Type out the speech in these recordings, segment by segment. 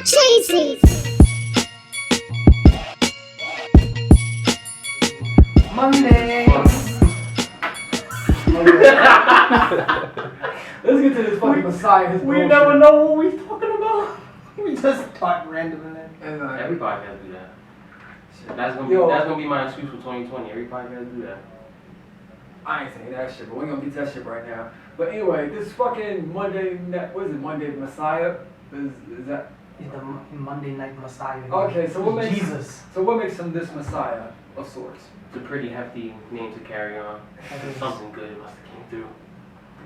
cheesy. Monday. Let's get to this fucking Messiah. We never know what we're talking about. We just talk randomly. Every podcast do that. That's gonna be my excuse for 2020. Every podcast do that. I ain't saying that shit, but we ain't gonna get to that shit right now. But anyway, this fucking Monday, what is it, Monday Messiah? Is that? He's the Monday Night Messiah. Okay, so what makes Jesus? So what makes him this Messiah of sorts? It's a pretty hefty name to carry on. Something good must have came through.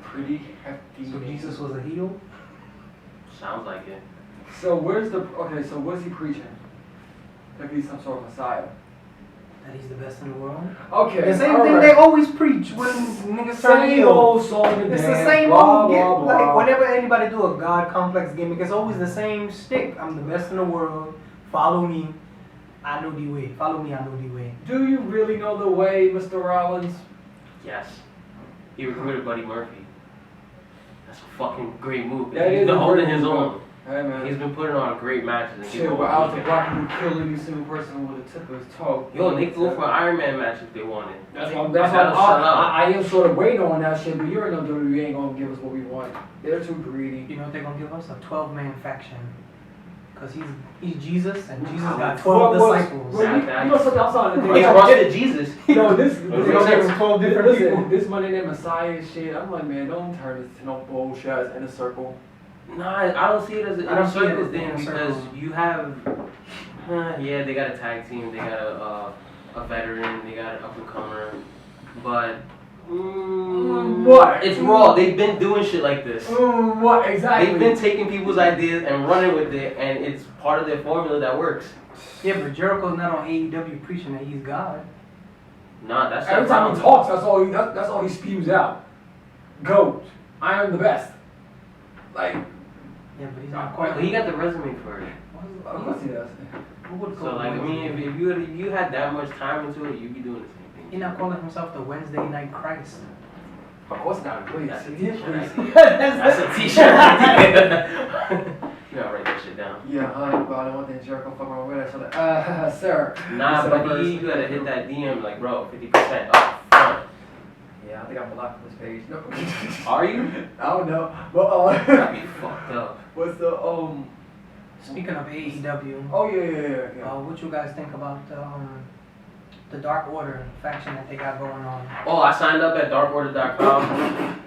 Pretty hefty. So Jesus was a heel? Sounds like it. So so what's he preaching? Like he's some sort of Messiah. That he's the best in the world? Okay. The same thing they always preach when niggas turn Same heel. old song and It's dance, the same blah, old blah, blah. like whenever anybody do a God complex gimmick, it's always the same shtick. I'm the best in the world. Follow me. I know the way. Follow me, I know the way. Do you really know the way, Mr. Rollins? Yes. He recruited Buddy Murphy. That's a fucking great move. That He's is been a holding great his move. own. Hey man. He's been putting on great matches. And Shit, without the blocking and killing you single person with the tip of his toe. Yo, they go for an Iron Man match if they wanted. That's That'll why sell out. I am sort of waiting on that shit, but you already know WWE ain't gonna give us what we want. They're too greedy. You know what they're gonna give us? A 12-man faction. Because he's Jesus and Jesus got 12 Well, disciples. well, you know something I'm starting to He's think. Russia Jesus. Yo, this There's 12 different people. this Monday Night Messiah shit. I'm like, man, don't turn this to no bullshit in a circle. Nah, I don't see it as an I don't inner see it circle as the thing inner because circle. you have, yeah, they got a tag team, they got a veteran, they got an up and comer, but What? It's raw. They've been doing shit like this. What exactly? They've been taking people's ideas and running with it, and it's part of their formula that works. Yeah, but Jericho's not on AEW preaching that he's God. Nah, that's Every time he talks, that's all he spews out. Goat. I am the best. Like, Yeah, but he's not quite. Well, he got the resume for it. of course he does. So like, I mean, if you had that much time into it, you'd be doing the same thing. He's not calling himself the Wednesday Night Christ. Of course not. Please. That's a Yeah, t-shirt. I please. see it. That's a t-shirt. You gotta write that shit down. Yeah, but I don't want the Jericho fucking around with that. So sir. Nah, He said but first. you gotta hit that DM like, bro, 50% up front. Yeah, I think I'm blocked from this page. No. Are you? I don't know. But That'd be fucked up. what's the Speaking of AEW, Oh yeah. what you guys think about the Dark Order faction that they got going on? Oh, I signed up at darkorder.com.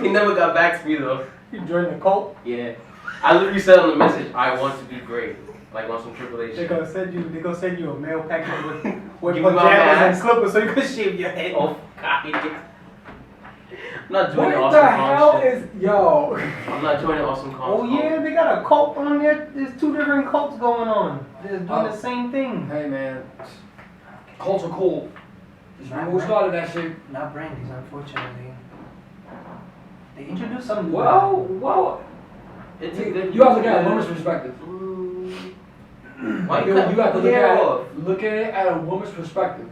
He never got back to me though. You joined the cult? Yeah. I literally said on the message, I want to be great. Like on some Triple H They're shit. gonna send you a mail package with Give me my pajamas and mask. slippers so you can shave your head. Oh, God. I'm not joining What the Awesome hell Kong shit. is yo? I'm not joining Awesome Kong. Oh yeah, they got a cult on there. There's two different cults going on. They're doing the same thing. Hey man, cults are cool. Just Not remember who right. started that shit. Not Brandy's, unfortunately. They introduced something. Well, It's a good. you have to look at a woman's perspective. Why You you have to off? look at it at a woman's perspective,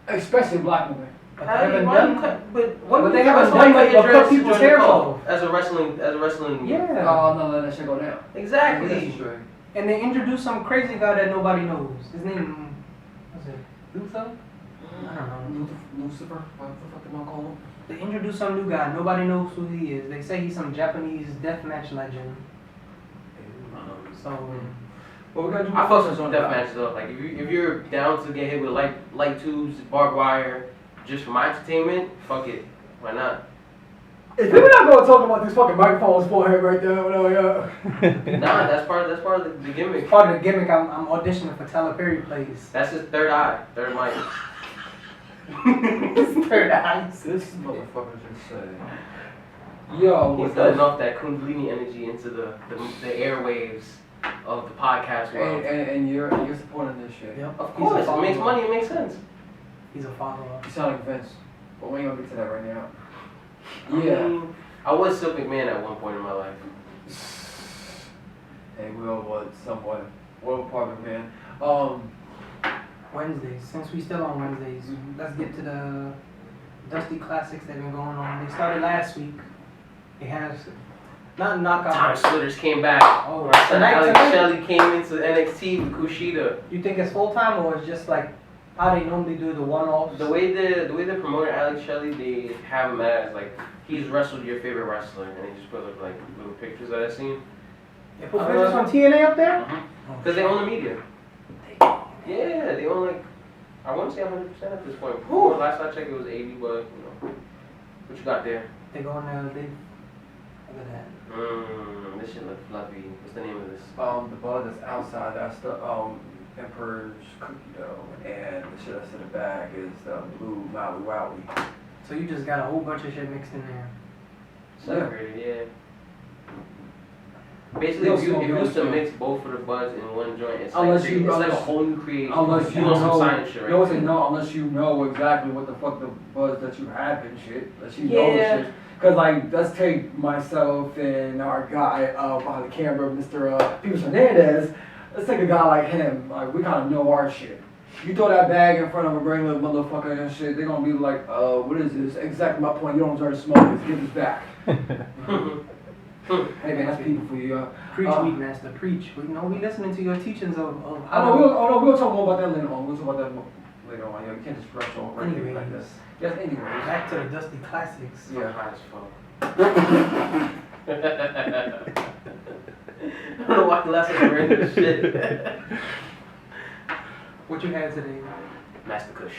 especially a black woman. But How they do you- haven't why you done. cut- But But they that's haven't why done you like cut cut dreads to people's join the hair cult. off. As a wrestling. Yeah. I'm not letting that shit go down. Exactly. And they introduced some crazy guy that nobody knows. His name was it Luther? I don't know. Lucifer, what the fuck am I calling him? They introduced some new guy. Nobody knows who he is. They say he's some Japanese deathmatch legend. So What we're gonna do? I fuck with some death matches though. Like if you're down to get hit with light tubes, barbed wire, just for my entertainment, fuck it. Why not? If people not gonna talk about these fucking microphones forehead right there, whatever, Nah, that's part of the gimmick. part of the gimmick. I'm auditioning for Tyler Perry plays. That's his third eye, third mic. Third eyes. This motherfucker just said, yo, He's what letting the off that Kundalini energy into the airwaves of the podcast world. and you're supporting this shit. Yep. Of course, it makes money, it makes sense. He's a follower. You sound like Vince, but we ain't gonna get to that right now. I Yeah. mean, I was Silk McMahon at one point in my life. Hey, we all was somewhat. Well, part of man. Wednesdays. Since we still on Wednesdays, let's get to the Dusty Classics that have been going on. They started last week. It has Not knockout. Time Splitters came back. Oh, My son tonight- Alex tonight? Shelley came into NXT with Kushida. You think it's full time or it's just like how they normally do the one-offs? The way they're promoting Alex Shelley, they have him as like he's wrestled your favorite wrestler, and they just put like little pictures that I've seen. They put pictures from TNA up there? Because they own the media. Yeah, they own like I want to say 100% at this point. Ooh. Last I checked, it was 80, but you know, what you got there? They go in there, they look at that. This shit look fluffy. What's the name of this? The bud that's outside, that's the Emperor's cookie dough, and the shit that's in the bag is the blue Maui Wowie. So you just got a whole bunch of shit mixed in there. Separated, yeah. Basically, if you used to mix both of the buds in one joint, it's like a whole new creation. Unless you want some know, science shit, right? you always say no, unless you know exactly what the fuck the buzz that you have and shit. Unless you know the shit. Cause like, let's take myself and our guy behind the camera, Mr. Peter Hernandez. Let's take a guy like him. Like, we kind of know our shit. You throw that bag in front of a regular motherfucker and shit, they're gonna be like, what is this? Exactly my point. You don't deserve to smoke this. Give this back. Hey man, that's people for you. Preach, Meat Master, preach. We know we listening to your teachings of I know we'll talk more about that later on. We'll talk about that later on. Yeah, you can't just rush on right here like this. Yes, anyways. Back to the Dusty Classics. Yeah. High as fuck. I don't know why the last time I read this shit. What you had today? Master Kush.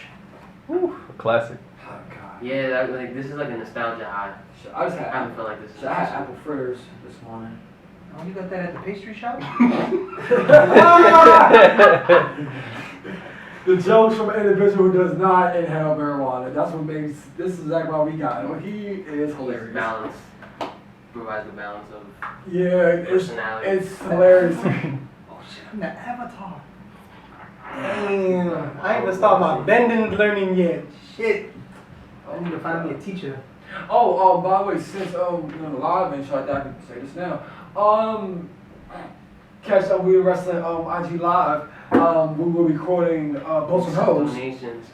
Woo, classic. Oh god. Yeah, this is like a nostalgia high. I just I haven't had felt like this. I had apple fritters this morning. Oh, you got that at the pastry shop? The jokes from an individual who does not inhale marijuana. That's what makes this is exactly why we got him. He is hilarious. Balance. Provides the balance of Yeah, personality. it's hilarious. Oh shit, I'm the Avatar. Damn. I ain't even started my bending learning yet. Shit. I need to find me a teacher. Oh, by the way, since the live and shit, I can say this now. Catch up, we were wrestling IG Live. We were recording Bolts and Hoes. Donations.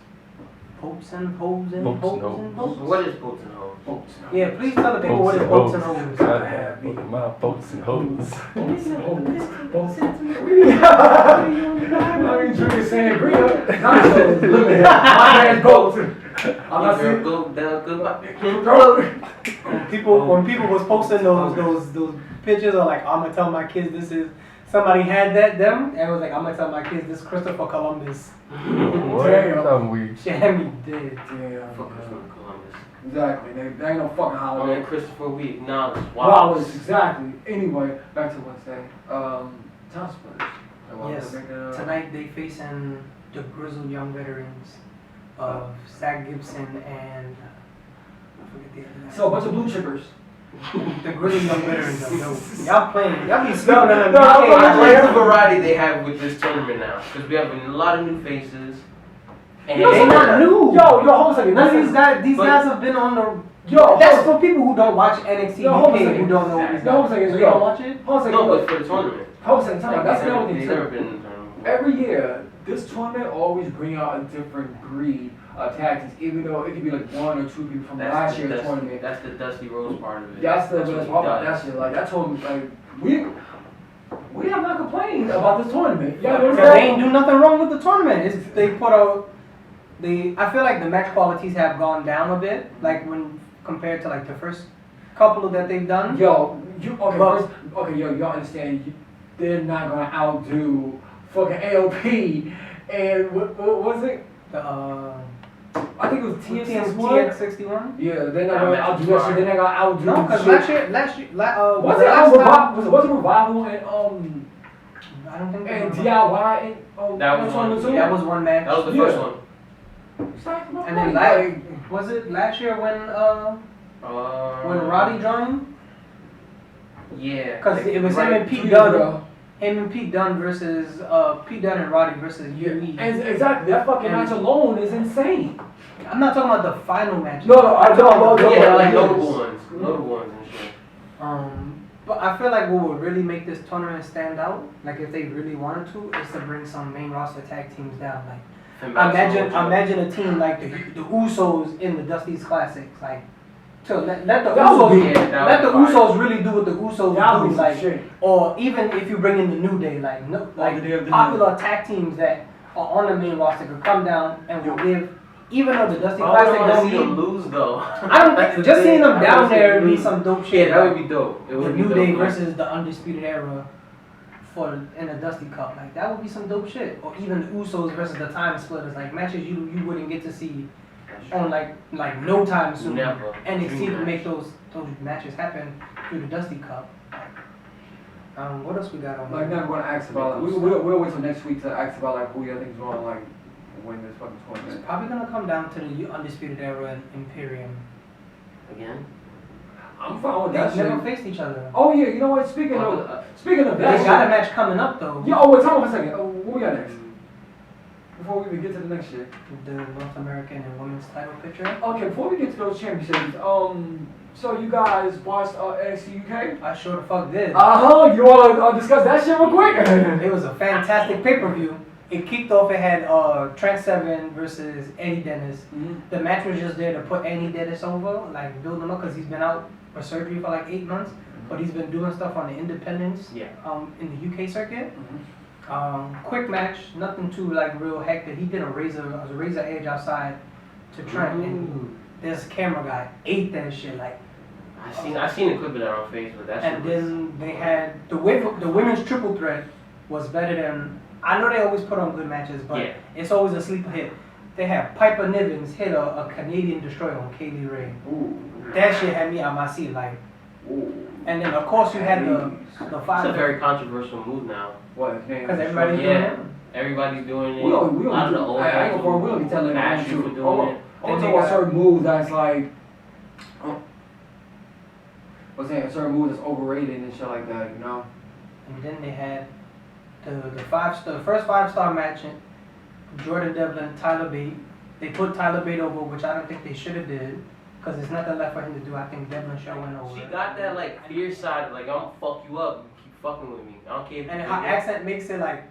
Popes and hoes and Popes and popes and hoes. popes. What is Bolts and Hoes? Bolts and Hoes. Yeah, please tell the people what is popes and hoes. Gotta have both of my bolts and hoes. Bolts and Hoes. Bolts and Hoes. I mean, drinking sangria. Nachos. Look at that. My man's Bolts. I'm not saying. Go down, goodbye. When people was posting those pictures of like, I'm gonna tell my kids this is, somebody had them, and was like, I'm gonna tell my kids this Christopher Columbus. What? Damn. I'm weird. She had me dead. Yeah, Fuck Christopher Columbus. exactly. They ain't no fucking I holiday. mean, Christopher, we acknowledge. Wallace, exactly. Anyway, back to Wednesday. Time Splitters. Yes, tonight they facing the grizzled young veterans of Zach Gibson and I forget the other name. So a bunch of blue chippers. The grizzled young veterans of no. Y'all playing, y'all be spelling them. I like the variety they have with this tournament now, because we have a lot of new faces. And They not new. Yo, hold on a second. None of these guys have been on the. Yo, That's for people who don't watch NXT Yo, hold on a UK second. who don't know these Yo, hold on a guys. second. So you Yo. don't watch it? Hold on a second. no, look. but for the tournament. Hold on a second. Time out. That's the other They've thing never too. been in the tournament. Every year, this tournament always bring out a different breed of tactics, even though it could be like one or two people from last year's tournament. That's the Dusty Rose part of it. That's what what's he all about does. that shit. Like that tournament, like we have not complained about this tournament. Yeah, Because they ain't do nothing wrong with the tournament. It's, they put out I feel like the match qualities have gone down a bit, like when compared to like the first couple that they've done. Yo, But- y'all understand? They're not gonna outdo fucking AOP and what was it? I think it was TX61. TX61. Yeah, they're not gonna outdo that shit. They're not gonna outdo. No, because last year, was it Revival and I don't think and they were- DIY and That was one. too? That was one match. That was the Yeah. first one. And then was it last year when Roddy joined? Yeah. Because it was him and 2 Pete years Dunne. ago. Him and Pete Dunne versus Pete Dunne and Roddy versus UE. And exactly, that fucking match alone is insane. I'm not talking about the final match. No, I know. Yeah, like notable ones and shit. But I feel like what would really make this tournament stand out, like if they really wanted to, is to bring some main roster tag teams down. Like imagine a team like the Usos in the Dusty's Classics, like to let the That would be- Usos really do what the Usos That would do, be some like, shit. or even if you bring in the New Day, like the Day of the popular tag teams that are on the main roster could come down and will give, even though the Dusty Classic I don't want to don't see them give. lose though. I don't think just seeing them down there would be some dope Yeah, shit. that would be dope. It The would be New dope. Day versus the Undisputed Era in the Dusty Cup, like that would be some dope shit. Or even the Usos versus the Time Splitters, like matches you wouldn't get to see on like no time soon. Never. NXT Dream to make match. those matches happen through the Dusty Cup. What else we got on? Like, now we're gonna ask about. We'll wait till next week to ask about like who you think's gonna like win this fucking It's tournament. probably gonna come down to the Undisputed Era and Imperium. Again. I'm fine with They that never shit. faced each other. Oh yeah, you know what? Speaking of They that got a shit. match coming up though. Yeah. Oh wait, time for a second. What we got next? Before we even get to the next shit. The North American and Women's title picture. Okay, before we get to those championships, so you guys watched NXT UK? I sure the fuck did. You wanna discuss that shit real quick? It was a fantastic pay-per-view. It kicked off, it had Trent Seven versus Eddie Dennis. Mhm. The match was just there to put Eddie Dennis over, like build him up, because he's been out for surgery for like 8 months. But he's been doing stuff on the independents Yeah. in the UK circuit. Mhm. Quick match, nothing too like real hectic. He did a razor edge outside to Trent, and this camera guy ate that shit like. I seen a clip of that on Facebook. That shit And was, then they had the women's triple threat was better than. I know they always put on good matches, but Yeah. it's always a sleeper hit. They had Piper Niven hit a Canadian Destroyer on Kaylee Ray. Ooh. That shit had me on my seat like. Ooh. And then of course you had the it's a five very controversial move now. What? because everybody's doing Yeah. it. Everybody's doing it. We A lot of the don't old I ain't heads gonna we don't be telling bash them you for to. doing it. I'm Then talking they about got- certain moves that's like. I'm saying certain moves that's overrated and shit like that, you know? And then they had the first 5-star match, Jordan Devlin, Tyler Bate. They put Tyler Bate over, which I don't think they should have did, because there's nothing left for him to do. I think Devlin should have went over. She got that like fierce side, like I'm gonna fuck you up. You keep fucking with me. I don't care if And you her do it. accent makes it like,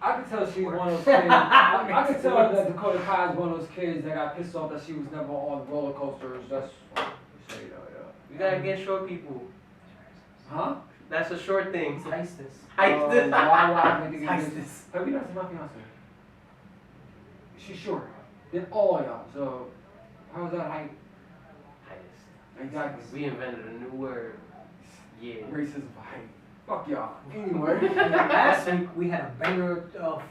I can tell she's one of those kids. I can tell that Dakota Kai is one of those kids that got pissed off that she was never on roller coasters. That's shit, You gotta get short people. Huh? That's a short thing. Heistus. Why I think it is- Heistus. Have you not seen my fiance? She's short. Than all y'all. So how is that height? Exactly. We invented a new word. Yeah. Racism for height. Fuck y'all. Anyway. And then last week we had a banger of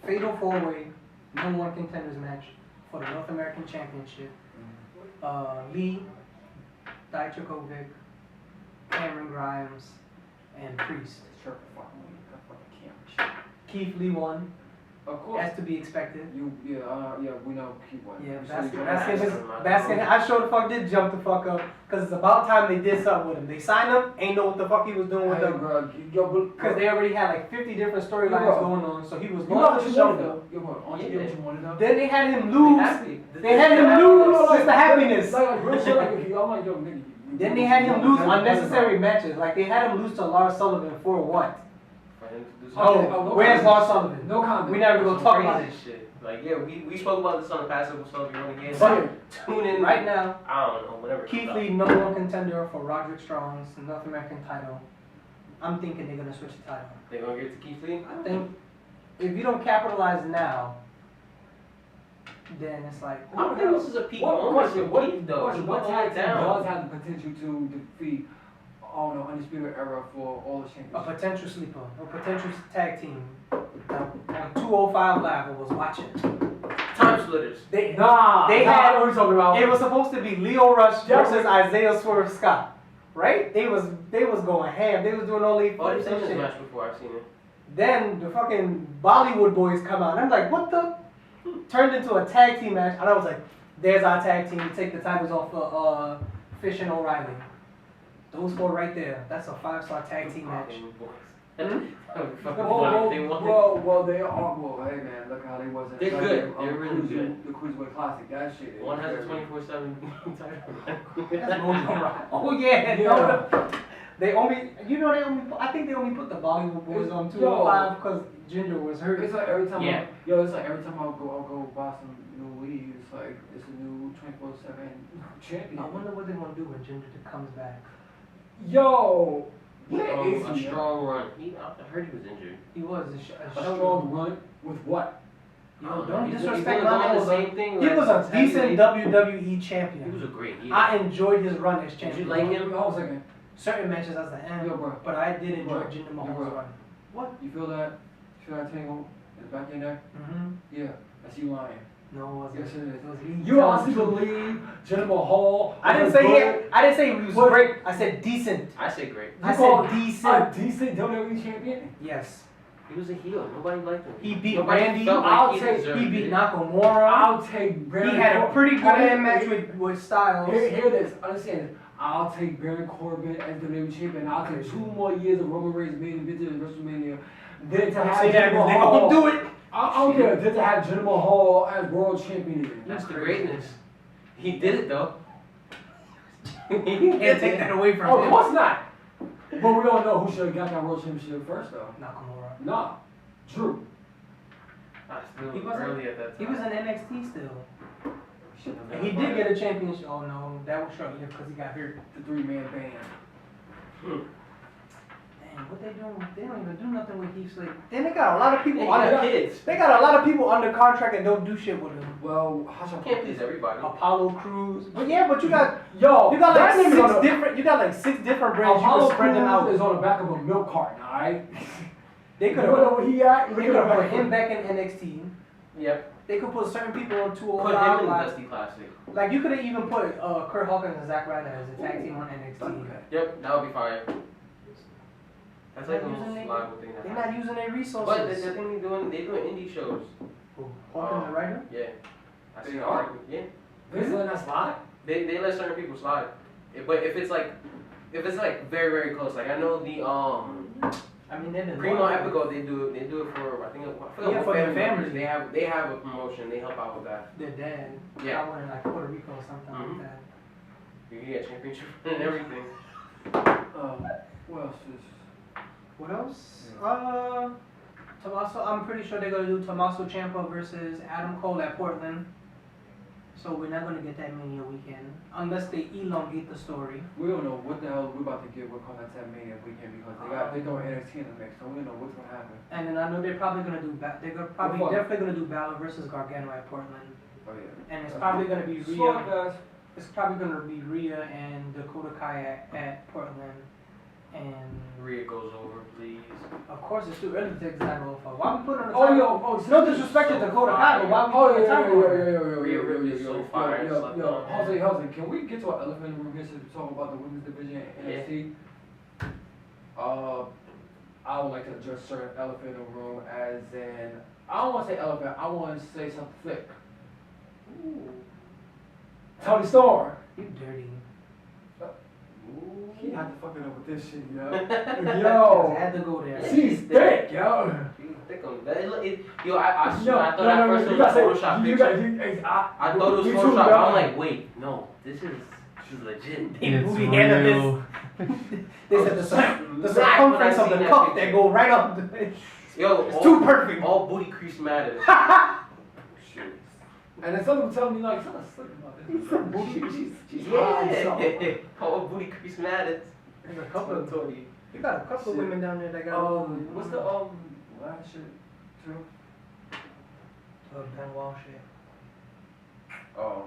fatal 4-way #1 contenders match for the North American Championship. Lee, Dijakovic, Cameron Grimes, and Priest. Sure, fuck me. I fucking can't. Keith Lee won, Of course. as to be expected. Yeah, we know keep one. Yeah, We saw each other. Baskin, I sure the fuck did jump the fuck up, because it's about time they did something with him. They signed him, ain't know what the fuck he was doing with Hey, them, bro, because they already had like 50 different storylines Yeah, bro. going on, so he was You know lost what in you the wanted shuffle. though? Aren't you Yeah. what you wanted though? Then they had him Be lose. happy. They had him lose Mr. Happiness. Like real shit, like I'm like, yo, nigga. Then they had him lose unnecessary matches. Like they had him lose to Lars Sullivan for what? For him to do Oh, something. no where's comment. Lars Sullivan? No comment. We never gonna talk about Crazy it. shit. Like yeah, we spoke about this on the past episode. So if you want to get But tune in right now, I don't know, whatever. it Keith comes Lee, out. #1 contender for Roderick Strong's North American title. I'm thinking they're gonna switch the title. They gonna give it to Keith Lee? I think if you don't capitalize now, then it's like I don't think this is a peak What moment question? for Keith though. He What went tag team down. does have the potential to defeat, Undisputed Era for all the a championships? potential sleeper, a potential tag team. On 205 Live, I was watching. Time splitters. They Nah, had- what are we talking about? It was supposed to be Leo Rush Yeah. versus Isaiah Swerve Scott, right? They was going ham. They was doing all these Oh, I've flips seen and this shit. match before. I've seen it. Then the fucking Bollywood boys come out, and I'm like, what the? Turned into a tag team match, and I was like, there's our tag team. We take the titles off of Fish and O'Reilly. Those four right there. That's a 5-star tag team match. Well, They won. they are. Well, hey man, look how they wasn't. They're good. They're really good. The Cruiserweight Classic, that shit. is One has a very- 24/7 title. That's Mojo Rawley. Oh yeah, Yeah. no. They only, I think they only put the Bollywood boys on 205 because Ginger was hurt. It's like every time. Yeah. It's like every time I'll go buy some new WWE is like, it's a new 24/7 champion. I wonder what they're gonna do when Ginger comes back. Yo, where is A he? strong run. I heard he was injured. He was A strong run with what? Yo, don't He's disrespect gonna my go on man. the same thing. He like, was a since decent heavyweight. WWE champion. He was a great heel. I enjoyed his run as Did champion. you like him? Hold on a second. Certain matches as the end, Yo, bro. but I did enjoy Bro. Jinder Yo, Mahal's bro. run. What? You feel that? Feel that tingle in the back of your neck? Mm-hmm. Yeah, that's you lying. No, it wasn't. Yes, it is. It was Lee. You honestly believe Jinder Mahal? I didn't was say good? he. I didn't say he was What? great. I said decent. I say great. I call said A decent. decent WWE champion? Yes. He was a heel. Nobody liked him. He beat Nobody Randy. felt I'll like he take- deserved He beat it. Nakamura. I'll take Baron He had a Corbin. pretty good hand match with Styles. Hear this. Understand this. I'll take Baron Corbin as WWE champion. I'll take 2 more years of Roman Reigns main event in WrestleMania. Then to Don't have say that Jinder because they Mahal. gonna do it. I don't care. Then to have Jinder Mahal as world champion again. That's the greatness. He did it though. Can't take that away from Oh, of him. course not. But we all know who should have got that world championship first, though. Nakamura. Nah, Drew. I still He wasn't- early at that He time. was in NXT still. Shouldn't have And he been did fired. get a championship. Oh no, that was short lived because he got hurt. The 3-man band. Damn, what they doing? They don't even do nothing with Heath Slater. Then they got a lot of people He under. got kids. They got a lot of people under contract and don't do shit with him. Well, how should I You put can't please this? everybody. Apollo Crews. But yeah, but you got Yo, like that nigga's on six the- different. You got like 6 different brands. You Apollo can spread them Crews out. is on the back of a milk carton, alright? They You could know have. where he at? They Look could at have him put him back in NXT. Yep. They could put certain people on Put 205 him in the Live. Dusty Classic. Like you could have even put Kurt Hawkins and Zack Ryder as a tag team on NXT. Okay. Yep, that would be fine. That's like the Not most using reliable thing that They're happens. not using their But the resources. thing they doing indie shows. Who? Hawkins and Ryder? Yeah. I They see. are? Yeah. They still in that slide? They let certain people slide. But if it's like very very close, like I know the I mean, they've been Primo long. Epico, they do it for I forgot Yeah, what for their family members. family. They have a promotion. They help out with that. Their dad. Yeah. I went in like Puerto Rico or something Mhm. like that. You get a championship and everything. What else is... What else? Tommaso. I'm pretty sure they're gonna do Tommaso Ciampa versus Adam Cole at Portland. So we're not gonna get that Mania weekend unless they elongate the story. We don't know what the hell we're about to get with Contact Mania weekend because they throw NXT in the mix, so we don't know what's gonna happen. And then I know they're probably gonna do. Probably What? definitely gonna do Balor versus Gargano at Portland. Oh yeah. And it's probably gonna be Slow Rhea. guys. It's probably gonna be Rhea and Dakota Kai at Portland. And Rhea goes over, please. of course, it's too early to take that off. Why we putting on the Oh time? yo, oh It's no disrespect to So Dakota Kai, but why we Oh putting yeah, the time on her? Yo, Jose, can we get to an elephant in the room here to talk about the women's division in NXT? I would like to address certain elephant in the room as in, I don't want to say elephant, I want to say something thick. Ooh, Tony Storm. you dirty. He had to fucking up with this shit, yo. I Yo, had to go there. she's thick, yo. She's thick on that. Yo, I Yo, thought at first it you was a gotta say- Photoshop you picture. gotta- I thought it was you too, Photoshop. yo. I'm like, wait, no, she's legit. They It's booty handed real. They said the When I circumference of seen the that cup picture. that go right up the. Yo, It's too perfect. All booty crease matters. Shit. And then someone tell me like, something slick about this. She's Yeah. All booty crease matters. There's a couple of. Tony. You got a couple of Shit. women down there that got. What's the last shit too? Benoit shit. Oh.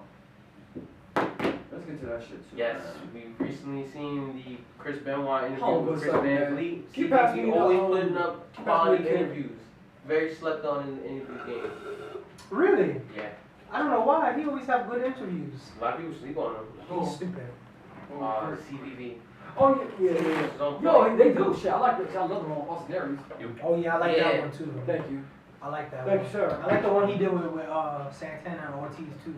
Let's get to that shit too. Yes, man. we've recently seen the Chris Benoit interview Oh, with what's Chris up, Van man? Vliet. Keep passing CBC me the, always keep putting up passing quality me the interviews. Very slept on in the interview game. Really? Yeah, I don't know why. He always have good interviews. a lot of people sleep on him. He's stupid. CVV. Oh yeah. Don't Yo, play. they do shit. I like this. I love them on Austin Aries. Oh yeah, I like Yeah. that one too. Thank you. I like that Thank one. you, sir. I like the one he did with Santana and Ortiz too.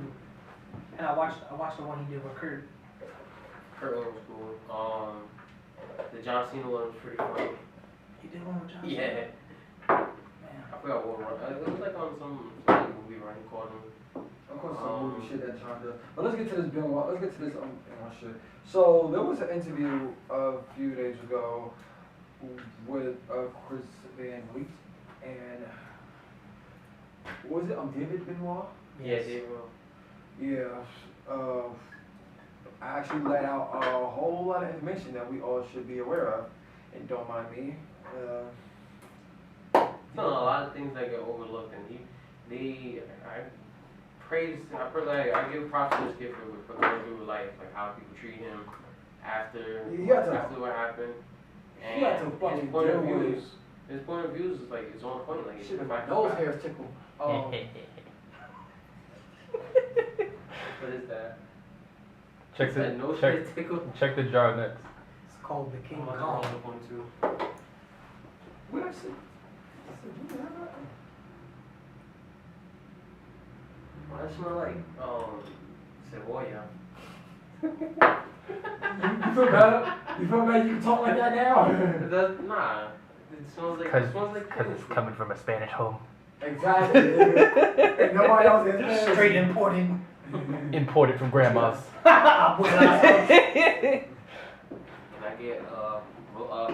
And I watched the one he did with Kurt. Kurt was cool. The John Cena one was pretty funny. He did one with John. Yeah. Man. I forgot what one. It was like on some movie where he called him. Of course, some movie shit that John does. But let's get to this Benoit. Let's get to this Benoit shit. So there was an interview a few days ago with Chris Van Vliet and was it David Benoit? Yes. Yeah, bro. Yeah. I actually let out a whole lot of information that we all should be aware of, and don't mind me. No, a lot of things that get overlooked, and I give props to this kid for going through life, like how people treat him after what happened, and You got to fucking his point of deal with views. His point of views is like it's on point. Like shit, it's my fact. nose hairs tickle. What is that? Check Is that nose check, hair tickle? check the jar next. It's called the King I'm Kong. on the one too. What I said? Why does it smell like cebolla? You feel better? You feel better? You can talk like that now? Nah. It smells like Because it's coming from a Spanish home. Exactly. Nigga. Nobody else is Straight imported. Imported from grandma's. Abuela's house. Can I get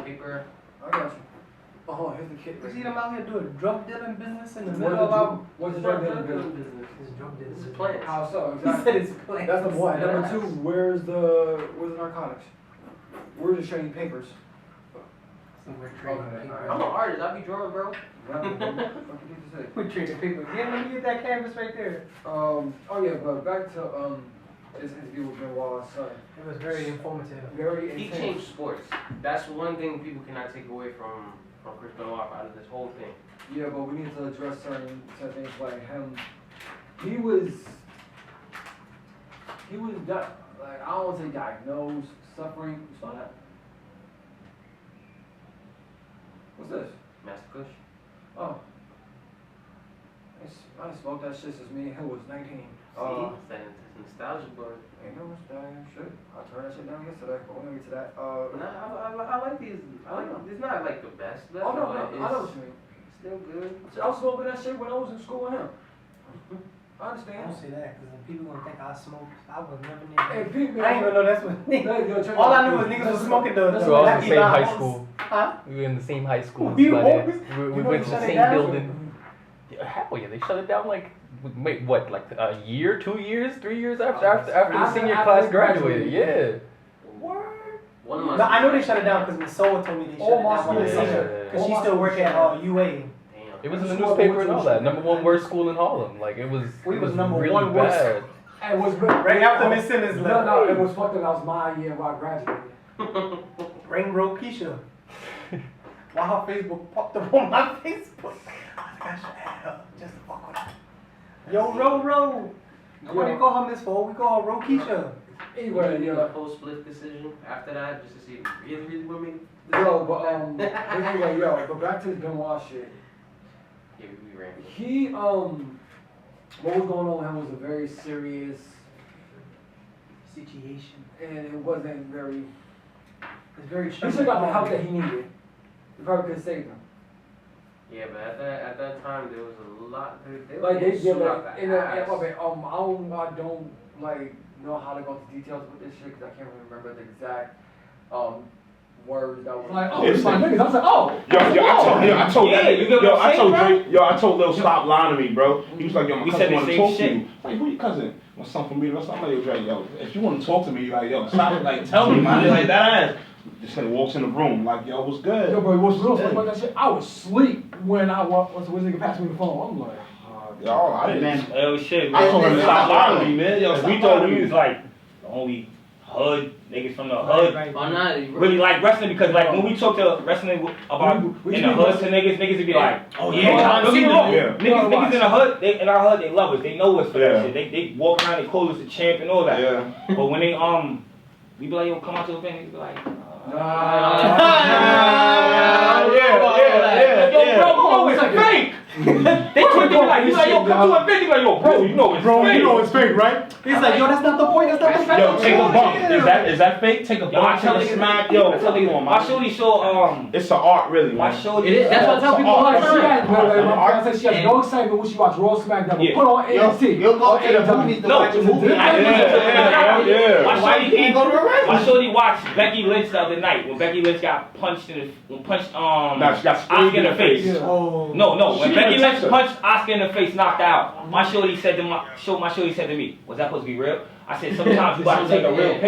paper? I got you. Oh, here's the kid. You see them out here doing drug dealing business in the middle What of our what's the drug dealing business? business? It's drug dealing. It's a plant. How so? He said Exactly. it's plants. That's number one. Number Yes. two, where's the narcotics? Where's the trading papers? We're trading Okay, paper. I'm an artist. I be drawing, bro. What you need to say? We're trading paper. Yeah, let me get that canvas right there. Oh yeah, but back to this interview with Benoit's son. It was very informative. Very He intense. changed sports. That's one thing people cannot take away from Chris Benoit out of this whole thing. Yeah, but we need to address certain things like him. He was like, I don't want to say diagnosed, suffering. You saw that? What's this? Master Kush. Oh. I smoked that shit since me and him was 19. See, it's nostalgia, but Ain't no damn shit. I turned that shit down yesterday, but we're gonna get to that. I like these. It's not like the best, Oh no, but I it's know what you mean. still good. I was smoking that shit when I was in school with him. I I understand. don't say that because people gonna think I smoked. I was never near. Hey, people, I ain't even know that's what niggas. All I knew was niggas was smoking the. We were all in the same high school. Huh? We were in the same high school. We but, always- we you know went they to the shut it same down? building. Yeah, hell yeah, they shut it down like, wait, what, like a year, 2 years, 3 years after the senior class they graduated, yeah. One of my No, I know they shut it down because Miss Soa told me they shut All it my down when they schools seen shut her. it. Because All she my still work schools at shut it. UA. Damn. It was in the Just newspaper went and all to that. Number one worst school in Harlem. Like, it was We was it number really one worst. bad. Hey, it was Right after Miss Simmons left. No, it was fucked up. That was my year where I graduated. Bring Ro Keisha. Why her Facebook popped up on my Facebook? I was like, I should add her just to fuck with her. Yo, Ro. Nobody call her Miss Fo. We call her Ro Keisha. Anyway, You yeah. a whole split decision after that, just to see if you really with me. Yo, but anyway, but back to the Benoit shit. Yeah, we ran. He what was going on with him was a very serious, Situation. and it wasn't very. It's very He should have got the help that he needed. He probably could have saved him. Yeah, but at that time there was a lot. They were Like they getting yeah, sued out like the in the, ass. I don't like know how to go into details with this shit because I can't remember the exact words that was like, oh, it's my niggas. I was like, oh, I told Yeah, you get what I'm saying, I told Lil stop lying to me, bro. He was like, yo, my We cousin said the want to same talk to shit. you. Like, who your cousin? My son from me. I'm like, yo, Dre, yo, if you want to talk to me, like, yo, stop, like, tell me, man. Like that ass. Just like walks in the room, like, yo, what's good? Yo, bro, what's real funny about that shit? I was asleep when I was nigga passed me the phone. I'm like, Yo, I didn't. Man, oh shit. I told him to stop lying to me, man. Yo, Cause stop we thought lying we to was me. like the only hood niggas from the hood. Right. Oh, nah, Really like wrestling because like when we talk to wrestling about We in the speak hood wrestling. to niggas would be like, oh Yeah, yeah, I've don't get me seen wrong. it, yeah. Niggas in the hood, in our hood, they love us. They know us for Yeah. that shit. They walk around, they call us the champ and all that. Yeah. But when they we be like, yo, come out to the event, they be like, yo, bro, you know it's fake. They quick to be like, yo, come to an event, they be like, yo, bro, you know it's fake. it's fake, right? He's like, yo, that's not the point. That's not the point. Yo, take a bump. Is that fake? Take a Yo, I bump. tell Take a niggas, smack. Yo, I tell niggas, come on, my man. shorty show, It's an art, really, my man. shorty. It is. That's what I tell people all the Like, she time. had, my fiance, she has no excitement when she watch Raw SmackDown. Yeah. Put on AMC. You'll go to the AMC. movies to No, watch a movie. I Yeah. My shorty you can't go to a restaurant. My shorty watched Becky Lynch the other night when Becky Lynch got punched Nah, she got sprayed Oscar in the face. Yeah. Oh. No. When She Becky didn't Lynch touch her. punched Oscar in the face, knocked out. My shorty said to me, "Was that supposed to be real?" I said, "Sometimes you gotta take a real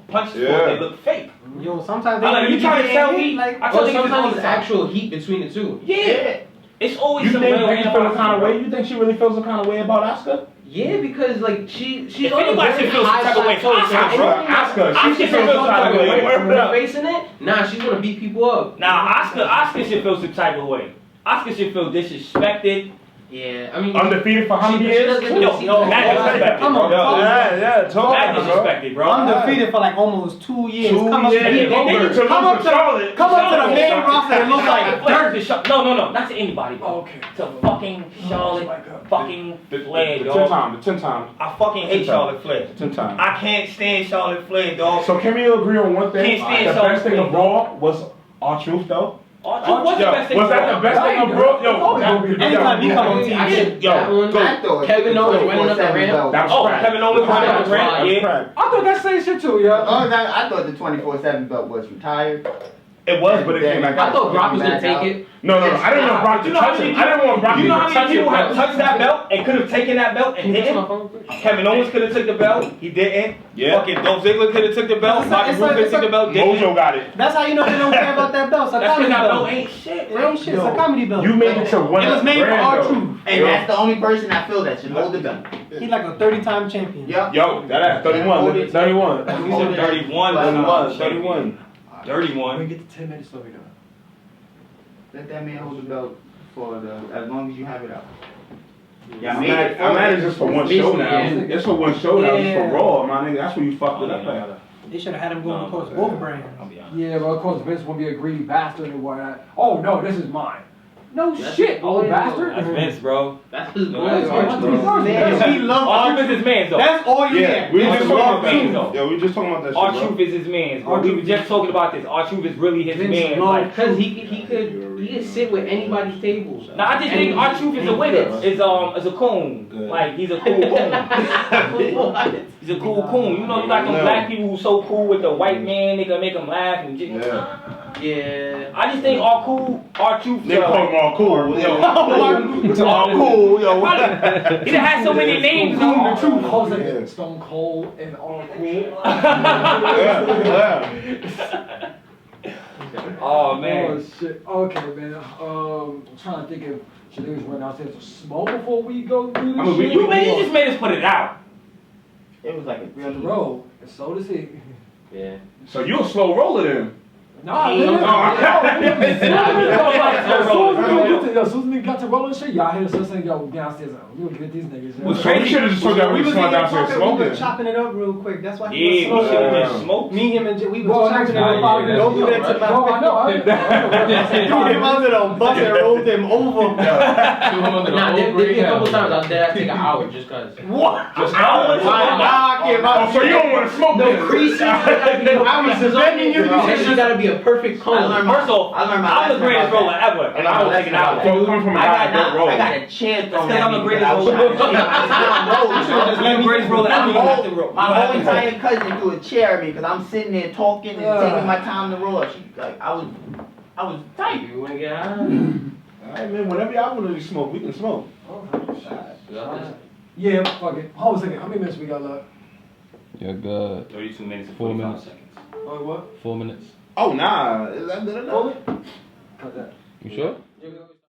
punch before they look fake." Yo, sometimes I'm like, you trying to tell me? like, I told you sometimes it's there's actual heat between the two. Yeah. It's always You some think real Becky feel some kind of way? animosity, You think she really feels some kind of way about Oscar? Yeah, because like she's If on a anybody very should feel some high type of way, plateau, it's so Oscar, bro. anything that- Oscar, she Oscar should feel some type of way. when we're facing it, nah, she's gonna beat people up. Nah, Oscar should feel some type of way. Oscar should feel disrespected. Yeah, I mean, Undefeated for how many she years? doesn't Yo, mad disrespected, Come bro. on, talk. Yeah, talk Mad about it, bro. disrespected, bro. Undefeated for like almost 2 years. 2 Come up years. to They the come up to Charlotte. Come up to the main roster and look like Flair to no, not to anybody, bro. Okay. To fucking Charlotte fucking Flair, The dog. 10 time. I fucking hate Charlotte Flair. 10 time. I can't stand Charlotte Flair, dog. So can we agree on one thing? Can't stand The Charlotte best thing Flair. of Raw was R-Truth, though. R-Truth was the best thing. Was that the best thing of Raw? anytime he come on I TV. think Yo, that one, go. I thought Kevin Owens running up the 24/7 ramp. belt. That was Oh, crap. Kevin Owens running up the ramp, That was yeah. crap. I thought that same shit too, yeah. Oh, I thought the 24/7 belt was retired. It was, but it came back. I thought Brock was gonna take it. No. I didn't want Brock to You know how touch many it. I didn't want Brock to You know how touch many people have it. touched that belt and could have taken that belt and didn't? Kevin Owens could have took the belt, he didn't. Yeah. Fucking Dolph Ziggler could have took the belt, It's Bobby like- Roode could have took the belt, didn't. Mojo got it. That's how you know they don't care about that belt. It's a That's comedy because that belt belt. ain't shit, It bro. ain't shit. It's a comedy belt. You made it to one. It was made for R-Truth. And that's the only person I feel that should hold the belt. He like a 30-time champion. Yep. Yo, that at 31. 31. He said 31, 31. 31. get to 10 minutes so we done. Let that man hold the belt for as long as you have it out. Yeah, I'm mad it's just for one show now. It's for one show now. It's for Raw, my nigga. That's where you fucked it up at. They should have had him going across both brands. I'll be honest. Yeah, well, of course, Vince will be a greedy bastard and whatnot. Oh, no, this is mine. No That's shit, his old boy, bastard. That's Vince, bro. That's his No, boy. that's R-Truth. Man, he loves R-Truth is R-Truth. his man, though. That's all you Yeah, get. we Vince just love talking about Vince, that. though. Yeah, we just talking about that shit, R-Truth bro. is his man, bro. We were just talking about this. R-Truth is really his Vince man. love- Like, Because he could sit with anybody's table. nah, I just think R-Truth is a winner. Is a coon. Good. Like he's a cool coon. He's a cool coon. You know, you like them black people who so cool with the white man. They can make them laugh and just. Yeah. Yeah. I just think R-Truth. Nigga call him all cool. Yo. All cool, yo. He done had so many names. The on. truth calls Yeah. it Stone Cold and all cool. Yeah. Oh Oh man. shit. Okay, man. I'm trying to think of should niggas run downstairs to smoke before we go do this I mean, shit? You man, you just made us put it out. It was like a We on the road, and so does he. Yeah. So you a slow roller then? Nah, He- nigga. Nah, As soon as we got to rolling shit, y'all hit us and say, yo, downstairs. We gonna get these niggas. Was Yo. So we should have just told y'all we We was was going downstairs we smoking. were chopping it up real quick. That's why he Yeah, we was should slow. have just smoked. Me, him, and we Well, was next chopping it time, up. Don't do that to my No, I know. Threw him under the bus and rolled him over. Nah, there'd be a couple times out there I take an hour just cause. What? Just hours? Nah, I can't. Oh, so you don't want to smoke No then? creases. I was defending you. This shit gotta be a perfect cone. First off, I'm the greatest roller ever, and I don't take it out. So coming from a guy that don't roll. I got a chair thrown That's 'cause at I'm me the greatest because I was roller. trying to You should have just let me greatest roller ever. You don't have to roll. My whole entire cousin threw a chair at me because I'm sitting there talking and taking my time to roll. She like I was tight. You wanna get high? Alright, man, whenever y'all want to smoke, we can smoke. Yeah, fuck it. Hold on a second. How many minutes we got left? You're good. 32 minutes and 4 45 minutes. seconds. Oh, what? 4 minutes. Oh, nah. Is that good enough? Cut that. You sure?